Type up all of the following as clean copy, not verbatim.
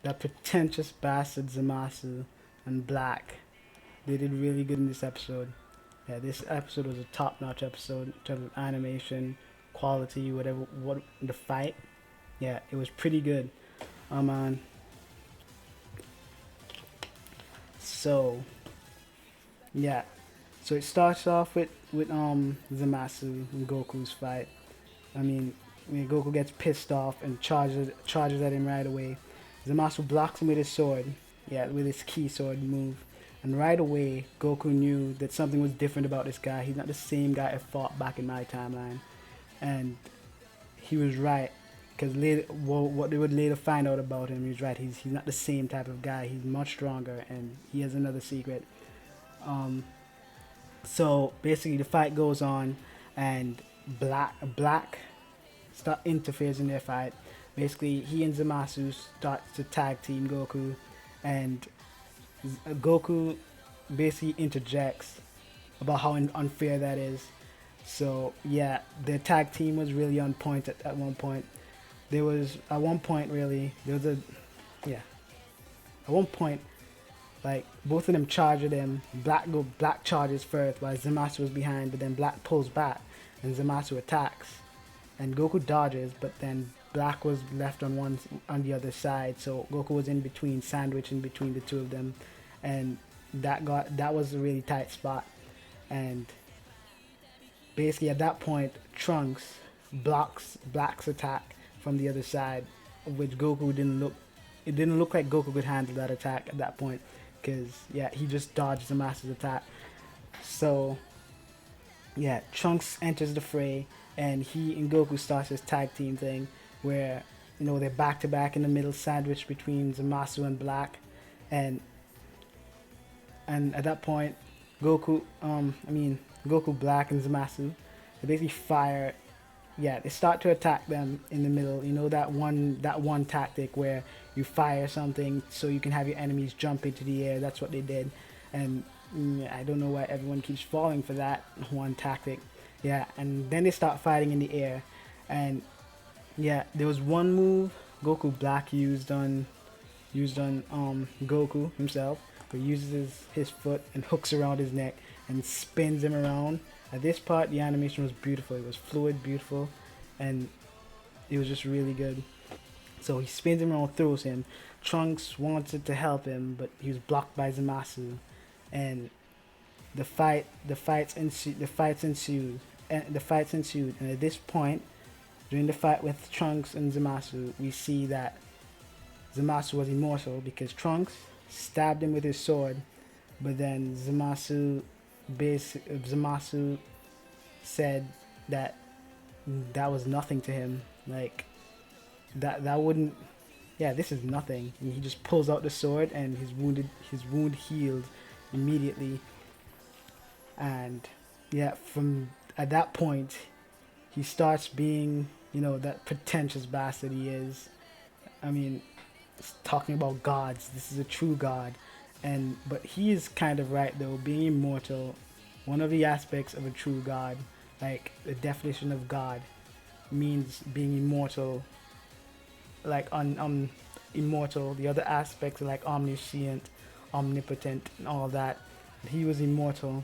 that pretentious bastard Zamasu and Black. They did really good in this episode. Yeah, this episode was a top-notch episode in terms of animation, quality, whatever. What the fight? Yeah, it was pretty good. Man. So yeah, so it starts off with Zamasu and Goku's fight. I mean, when Goku gets pissed off and charges at him right away, Zamasu blocks him with his sword. Yeah, with his key sword move. And right away, Goku knew that something was different about this guy. He's not the same guy I fought back in my timeline. And he was right. Because later, well, what they would later find out about him, he was right. He's not the same type of guy. He's much stronger, and he has another secret. Um, so basically, the fight goes on, and Black start interferes in their fight. Basically, he and Zamasu start to tag team Goku, and Goku basically interjects about how unfair that is. So yeah, their tag team was really on point at one point. There was at one point really there was a yeah at one point like both of them charge at him. Black charges first while Zamasu was behind, but then Black pulls back and Zamasu attacks, and Goku dodges, but then Black was left on the other side, so Goku was in between, sandwiched in between the two of them, and that was a really tight spot, and basically at that point Trunks blocks Black's attack from the other side, which Goku didn't look. It didn't look like Goku could handle that attack at that point, because yeah, he just dodged the master's attack. So yeah, Trunks enters the fray, and he and Goku starts this tag team thing, where they're back to back in the middle, sandwiched between Zamasu and Black, and at that point, Goku, Black, and Zamasu, they basically fire. Yeah, they start to attack them in the middle. You know that one tactic where you fire something so you can have your enemies jump into the air. That's what they did, and I don't know why everyone keeps falling for that one tactic. Yeah, and then they start fighting in the air, and yeah, there was one move Goku Black used on Goku himself. He uses his foot and hooks around his neck and spins him around. At this part, the animation was beautiful. It was fluid, beautiful, and it was just really good. So he spins him around, throws him. Trunks wanted to help him, but he was blocked by Zamasu, and the fights ensued. And at this point, during the fight with Trunks and Zamasu, we see that Zamasu was immortal because Trunks stabbed him with his sword, but then Zamasu said that that was nothing to him. Like that wouldn't. Yeah, this is nothing. And he just pulls out the sword, and his wound healed immediately. And yeah, from at that point, he starts being that pretentious bastard he is. I mean, talking about gods. This is a true god, but he is kind of right though. Being immortal, one of the aspects of a true god, like the definition of God, means being immortal. Like on immortal, the other aspects are like omniscient, omnipotent, and all that. He was immortal,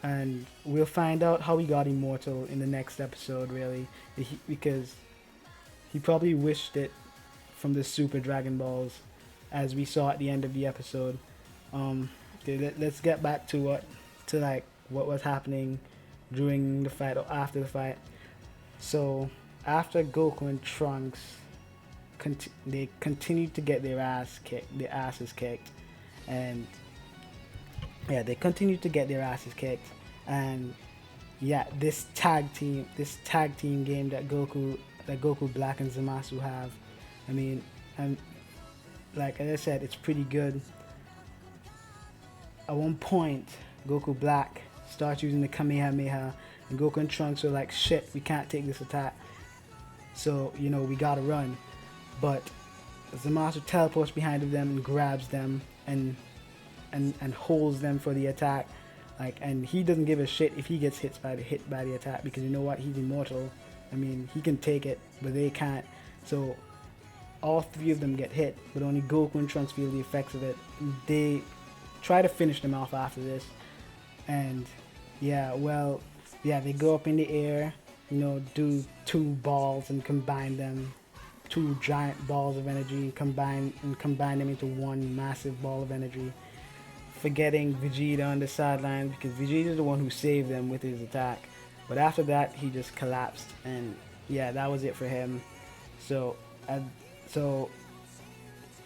and we'll find out how he got immortal in the next episode. Really, because he probably wished it from the Super Dragon Balls, as we saw at the end of the episode. Let's get back to what was happening during the fight or after the fight. So after Goku and Trunks, they continued to get their asses kicked, and yeah, they continued to get their asses kicked, and yeah, this tag team game that Goku Black and Zamasu have. I mean, and like as I said, it's pretty good. At one point, Goku Black starts using the Kamehameha, and Goku and Trunks are like, "Shit, we can't take this attack, so we gotta run." But Zamasu teleports behind them and grabs them and holds them for the attack. And he doesn't give a shit if he gets hit by the attack, because you know what? He's immortal. I mean, he can take it, but they can't. So all three of them get hit, but only Goku and Trunks feel the effects of it. They try to finish them off after this, and yeah, well, yeah, they go up in the air, do two balls and combine them, two giant balls of energy, and combine them into one massive ball of energy. Forgetting Vegeta on the sideline because Vegeta is the one who saved them with his attack. But after that, he just collapsed, and yeah, that was it for him. So, uh, so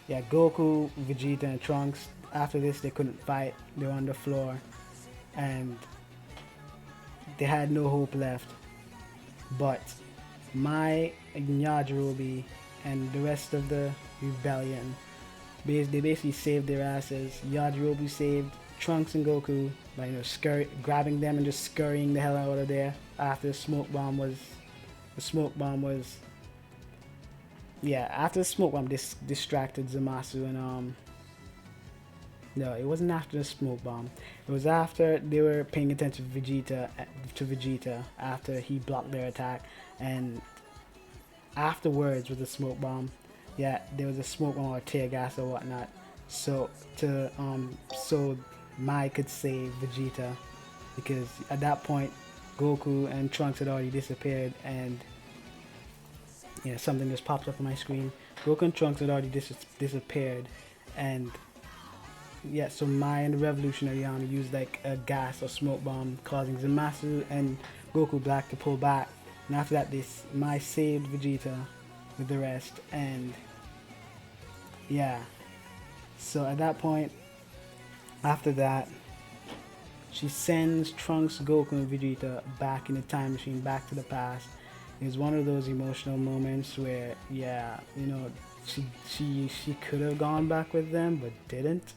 yeah, Goku, Vegeta, and Trunks. After this, they couldn't fight. They were on the floor, and they had no hope left. But Mai, Yajirobe, and the rest of the rebellion, they basically saved their asses. Yajirobe saved Trunks and Goku by grabbing them and just scurrying the hell out of there after after the smoke bomb distracted Zamasu and no, it wasn't after the smoke bomb. It was after they were paying attention to Vegeta after he blocked their attack, and afterwards with the smoke bomb, yeah, there was a smoke bomb or tear gas or whatnot. So so Mai could save Vegeta because at that point Goku and Trunks had already disappeared, and yeah, something just popped up on my screen. Goku and Trunks had already disappeared, and yeah, so Mai and the Revolutionary Army used like a gas or smoke bomb, causing Zamasu and Goku Black to pull back. And after that, Mai saved Vegeta with the rest, and yeah. So at that point, after that, she sends Trunks, Goku, and Vegeta back in the time machine, back to the past. It was one of those emotional moments where, yeah, she could have gone back with them, but didn't.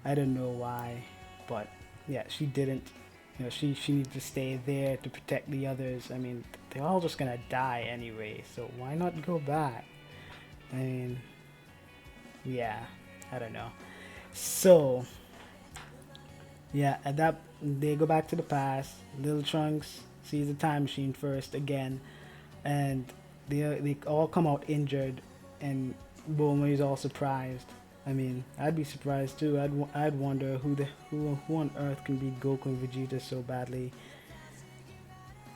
I don't know why, but yeah, she didn't. She needs to stay there to protect the others. I mean, they're all just gonna die anyway, so why not go back? I mean, yeah, I don't know. So, yeah, at that they go back to the past. Little Trunks sees the time machine first again, and they all come out injured, and Bulma is all surprised. I mean, I'd be surprised too. I'd wonder who on earth can beat Goku and Vegeta so badly.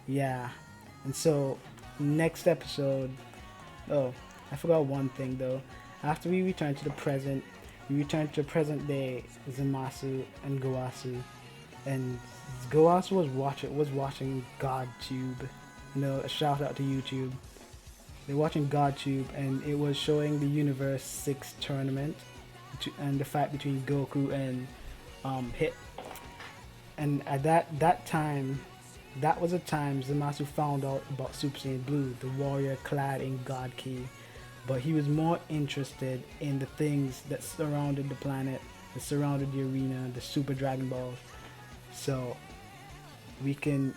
Yeah, and so next episode. Oh, I forgot one thing though. After we return to the present, we return to present day Zamasu and Gowasu, and Gowasu was watching GodTube. A shout out to YouTube. They're watching GodTube, and it was showing the Universe 6 tournament and the fight between Goku and Hit. And at that time, that was a time Zamasu found out about Super Saiyan Blue, the warrior clad in God Ki. But he was more interested in the things that surrounded the planet, that surrounded the arena, the Super Dragon Balls. So we can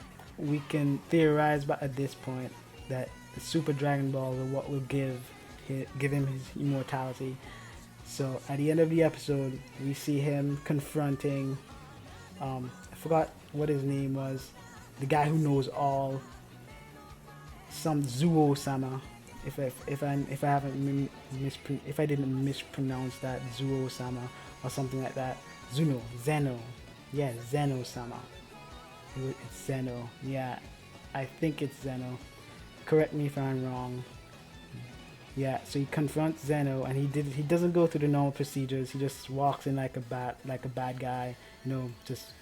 theorize at this point that the Super Dragon Balls are what will give him his immortality. So at the end of the episode, we see him confronting, I forgot what his name was, the guy who knows all, some Zuo-sama. If I didn't mispronounce that, Zuo-sama or something like that. Zeno, yeah, Zeno-sama. It's Zeno, yeah, I think it's Zeno. Correct me if I'm wrong. Yeah, so he confronts Zeno, and he doesn't go through the normal procedures. He just walks in like a bad guy, just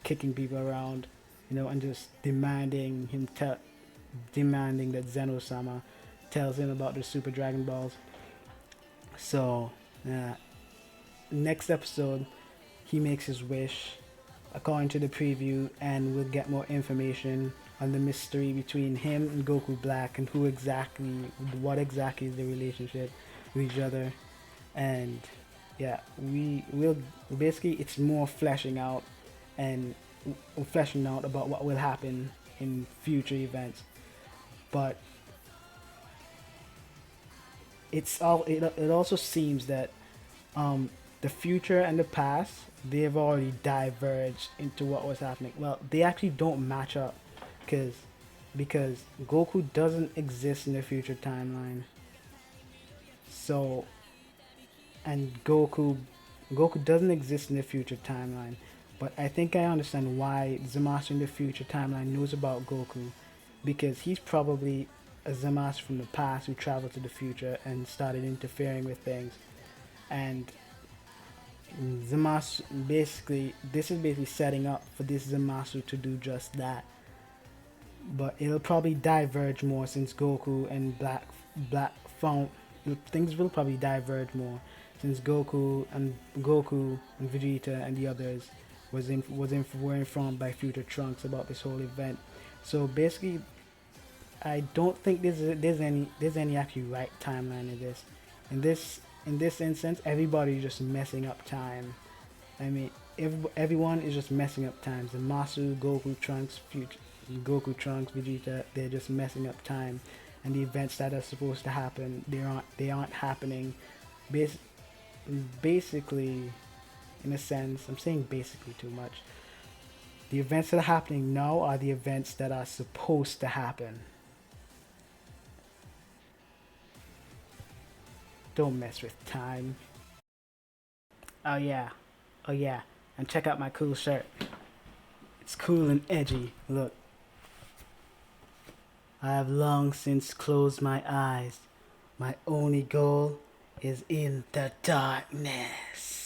kicking people around, and just demanding that Zeno-sama tells him about the Super Dragon Balls. So, next episode, he makes his wish, according to the preview, and we'll get more information on the mystery between him and Goku Black and what exactly is the relationship with each other. And yeah, we will basically, it's more fleshing out about what will happen in future events. But it also seems that the future and the past, they've already diverged into what was happening. Well, they actually don't match up because Goku doesn't exist in the future timeline. So, and Goku doesn't exist in the future timeline, but I think I understand why Zamasu in the future timeline knows about Goku, because he's probably a Zamasu from the past who traveled to the future and started interfering with things. And Zamasu basically, this is basically setting up for this Zamasu to do just that. But it'll probably diverge more since Goku and Black found things will probably diverge more since Goku and Vegeta and the others were informed by future Trunks about this whole event. So basically, I don't think there's any actually right timeline in this. In this instance, everybody's just messing up time. I mean, everyone is just messing up times. The Masu, Goku, Trunks, Vegeta, they're just messing up time, and the events that are supposed to happen, they aren't happening. Bas- Basically, in a sense, I'm saying basically too much. The events that are happening now are the events that are supposed to happen. Don't mess with time. Oh yeah, oh yeah, and check out my cool shirt. It's cool and edgy. Look, I have long since closed my eyes. My only goal is in the darkness.